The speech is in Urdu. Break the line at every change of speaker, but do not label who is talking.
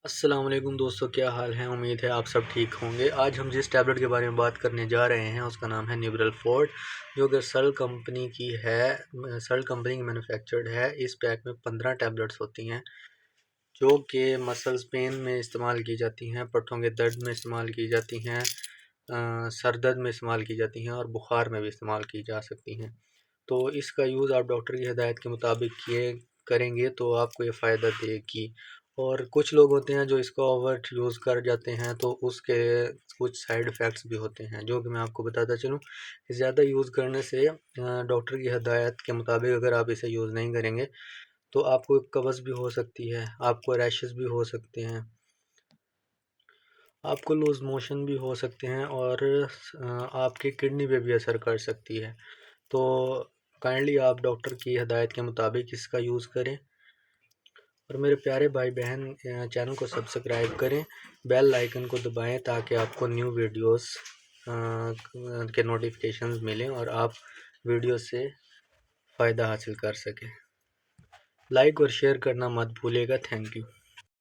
السلام علیکم دوستو، کیا حال ہے؟ امید ہے آپ سب ٹھیک ہوں گے۔ آج ہم جس ٹیبلٹ کے بارے میں بات کرنے جا رہے ہیں اس کا نام ہے نیبرل فورٹ، جو کہ سرل کمپنی کی مینوفیکچرڈ ہے۔ اس پیک میں 15 ٹیبلٹس ہوتی ہیں جو کہ مسلز پین میں استعمال کی جاتی ہیں، پٹھوں کے درد میں استعمال کی جاتی ہیں، سر درد میں استعمال کی جاتی ہیں اور بخار میں بھی استعمال کی جا سکتی ہیں۔ تو اس کا یوز آپ ڈاکٹر کی ہدایت کے مطابق کریں گے تو آپ کو یہ فائدہ دے گی۔ اور کچھ لوگ ہوتے ہیں جو اس کو اوور یوز کر جاتے ہیں تو اس کے کچھ سائیڈ ایفیکٹس بھی ہوتے ہیں، جو کہ میں آپ کو بتاتا چلوں۔ زیادہ یوز کرنے سے ڈاکٹر کی ہدایت کے مطابق اگر آپ اسے یوز نہیں کریں گے تو آپ کو قبض بھی ہو سکتی ہے، آپ کو ریشز بھی ہو سکتے ہیں، آپ کو لوز موشن بھی ہو سکتے ہیں اور آپ کی کڈنی پہ بھی اثر کر سکتی ہے۔ تو کائنڈلی آپ ڈاکٹر کی ہدایت کے مطابق اس کا یوز کریں، اور میرے پیارے بھائی بہن چینل کو سبسکرائب کریں، بیل آئیکن کو دبائیں تاکہ آپ کو نیو ویڈیوز کے نوٹیفیکیشنز ملیں اور آپ ویڈیو سے فائدہ حاصل کر سکیں۔ لائک اور شیئر کرنا مت بھولیے گا۔ Thank you.